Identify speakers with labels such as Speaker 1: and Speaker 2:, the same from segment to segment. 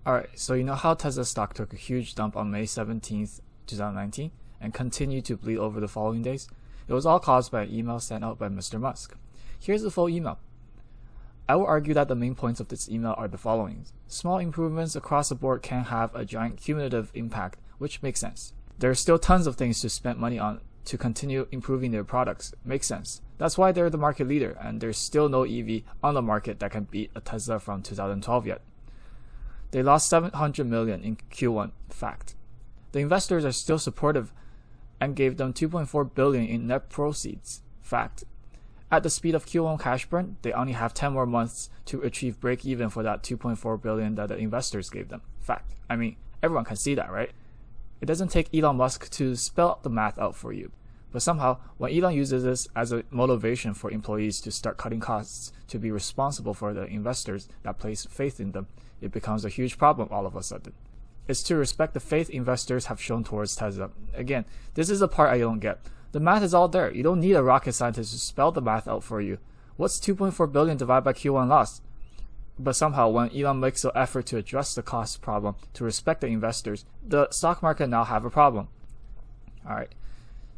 Speaker 1: Alright, so you know how Tesla stock took a huge dump on May 17th, 2019 and continued to bleed over the following days? It was all caused by an email sent out by Mr. Musk. Here's the full email. I will argue that the main points of this email are the following. Small improvements across the board can have a giant cumulative impact, which makes sense. There are still tons of things to spend money on to continue improving their products. Makes sense. That's why they're the market leader, and there's still no EV on the market that can beat a Tesla from 2012 yet. They lost $700 million in Q1. Fact. The investors are still supportive and gave them $2.4 billion in net proceeds. Fact. At the speed of Q1 cash burn, they only have 10 more months to achieve break even for that $2.4 billion that the investors gave them. Fact. I mean, everyone can see that, right? It doesn't take Elon Musk to spell the math out for you. But somehow, when Elon uses this as a motivation for employees to start cutting costs to be responsible for the investors that place faith in them, it becomes a huge problem all of a sudden. It's to respect the faith investors have shown towards Tesla. Again, this is the part I don't get. The math is all there. You don't need a rocket scientist to spell the math out for you. What's 2.4 billion divided by Q1 loss? But somehow, when Elon makes an effort to address the cost problem to respect the investors, the stock market now have a problem. Alright.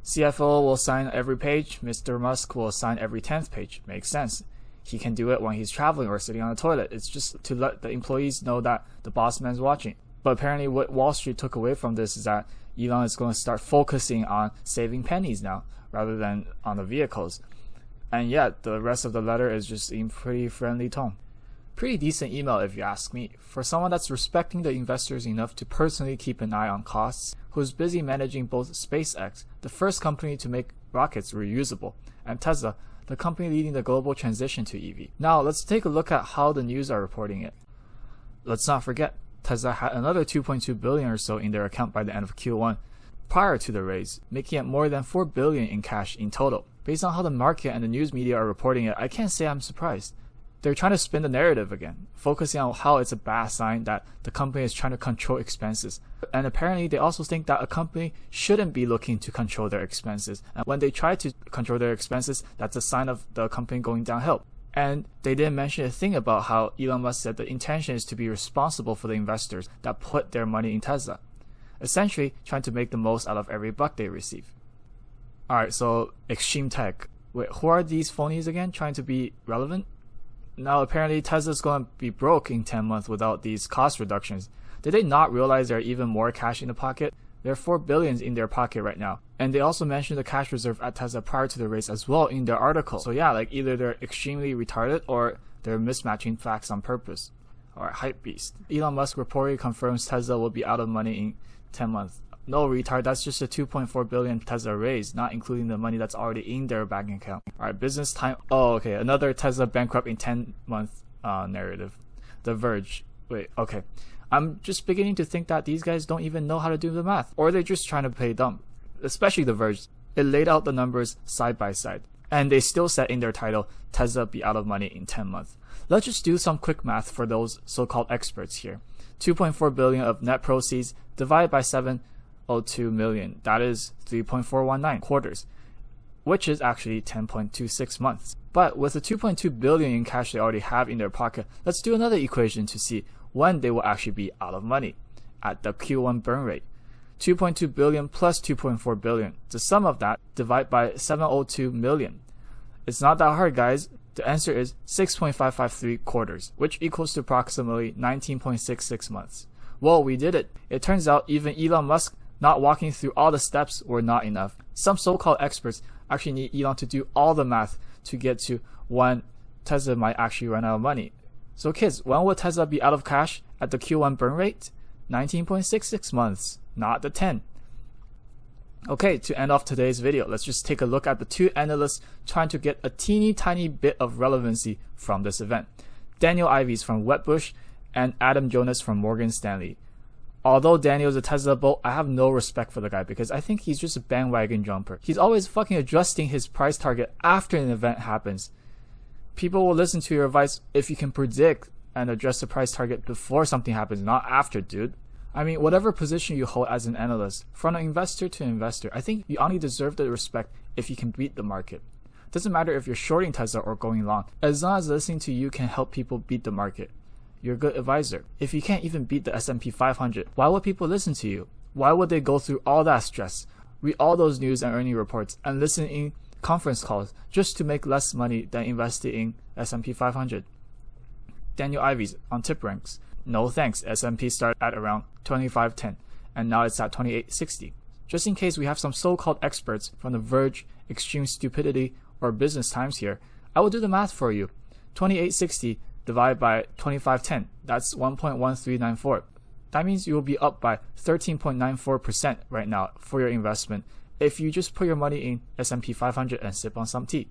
Speaker 1: CFO will sign every page. Mr. Musk will sign every 10th page. Makes sense. He can do it when he's traveling or sitting on the toilet. It's just to let the employees know that the boss man's watching. But apparently what Wall Street took away from this is that Elon is going to start focusing on saving pennies now rather than on the vehicles. And yet the rest of the letter is just in pretty friendly tone. Pretty decent email if you ask me. For someone that's respecting the investors enough to personally keep an eye on costs, who's busy managing both SpaceX, the first company to make rockets reusable, and Tesla, the company leading the global transition to EV. Now let's take a look at how the news are reporting it. Let's not forget, Tesla had another 2.2 billion or so in their account by the end of Q1 prior to the raise, making it more than 4 billion in cash in total. Based on how the market and the news media are reporting it, I can't say I'm surprised. They're trying to spin the narrative again, focusing on how it's a bad sign that the company is trying to control expenses. And apparently they also think that a company shouldn't be looking to control their expenses. And when they try to control their expenses, that's a sign of the company going downhill. And they didn't mention a thing about how Elon Musk said the intention is to be responsible for the investors that put their money in Tesla. Essentially, trying to make the most out of every buck they receive. Alright, so Extreme Tech. Wait, who are these phonies again trying to be relevant? Now apparently Tesla's going to be broke in 10 months without these cost reductions. Did they not realize there are even more cash in the pocket? There are 4 billion in their pocket right now. And they also mentioned the cash reserve at Tesla prior to the race as well in their article. So yeah, like either they're extremely retarded or they're mismatching facts on purpose. Alright, hypebeast. Elon Musk reportedly confirms Tesla will be out of money in 10 months. No, retard, that's just a 2.4 billion Tesla raise, not including the money that's already in their bank account. Alright, business time. Oh, okay, another Tesla bankrupt in 10-month narrative. The Verge. Wait, okay. I'm just beginning to think that these guys don't even know how to do the math, or they're just trying to play dumb. Especially The Verge. It laid out the numbers side by side, and they still said in their title, Tesla be out of money in 10 months. Let's just do some quick math for those so-called experts here. 2.4 billion of net proceeds divided by 702 million. That is 3.419 quarters, which is actually 10.26 months. But with the 2.2 billion in cash they already have in their pocket, let's do another equation to see when they will actually be out of money at the Q1 burn rate. 2.2 billion plus 2.4 billion. The sum of that divide by 702 million. It's not that hard, guys. The answer is 6.553 quarters, which equals to approximately 19.66 months. Well, we did it. It turns out even Elon Musk not walking through all the steps were not enough. Some so-called experts actually need Elon to do all the math to get to when Tesla might actually run out of money. So kids, when will Tesla be out of cash at the Q1 burn rate? 19.66 months, not the 10. Okay, to end off today's video, let's just take a look at the two analysts trying to get a teeny tiny bit of relevancy from this event. Daniel Ives from Wedbush and Adam Jonas from Morgan Stanley. Although Daniel's a Tesla bull, I have no respect for the guy because I think he's just a bandwagon jumper. He's always fucking adjusting his price target after an event happens. People will listen to your advice if you can predict and adjust the price target before something happens, not after, dude. I mean, whatever position you hold as an analyst, from an investor to investor, I think you only deserve the respect if you can beat the market. Doesn't matter if you're shorting Tesla or going long, as long as listening to you can help people beat the market. you're a good advisor. If you can't even beat the S&P 500, why would people listen to you? Why would they go through all that stress, read all those news and earning reports, and listen in conference calls just to make less money than investing in S&P 500? Daniel Ives on TipRanks. No thanks, S&P started at around 2510 and now it's at 2860. Just in case we have some so-called experts from The Verge, Extreme Stupidity, or Business Times here, I will do the math for you. 2860 divided by 2510, that's 1.1394. That means you will be up by 13.94% right now for your investment if you just put your money in S&P 500 and sip on some tea.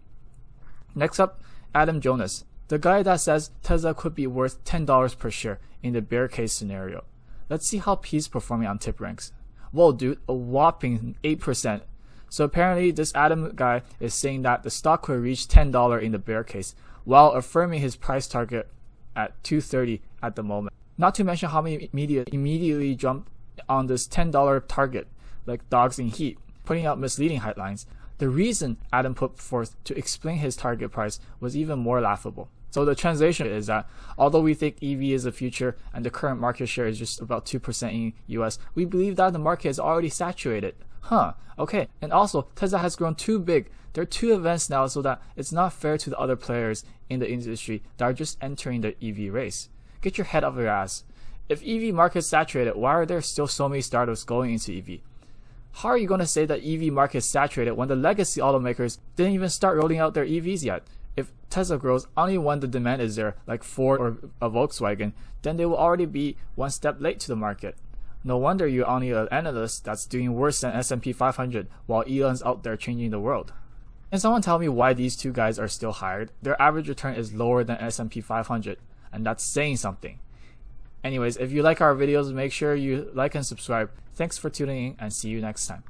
Speaker 1: Next up, Adam Jonas, the guy that says Tesla could be worth $10 per share in the bear case scenario. Let's see how he's performing on TipRanks. Whoa dude, a whopping 8%. So apparently this Adam guy is saying that the stock could reach $10 in the bear case, while affirming his price target at $230 at the moment. Not to mention how many media immediately jumped on this $10 target, like dogs in heat, putting out misleading headlines. The reason Adam put forth to explain his target price was even more laughable. So the translation is that although we think EV is the future and the current market share is just about 2% in US, we believe that the market is already saturated. Okay. And also, Tesla has grown too big. There are two events now, so that it's not fair to the other players in the industry that are just entering the EV race. Get your head out of your ass. If EV market is saturated, why are there still so many startups going into EV? How are you going to say that EV market is saturated when the legacy automakers didn't even start rolling out their EVs yet? If Tesla grows only when the demand is there, like Ford or a Volkswagen, then they will already be one step late to the market. No wonder you're only an analyst that's doing worse than S&P 500 while Elon's out there changing the world. Can someone tell me why these two guys are still hired? Their average return is lower than S&P 500, and that's saying something. Anyways, if you like our videos, make sure you like and subscribe. Thanks for tuning in and see you next time.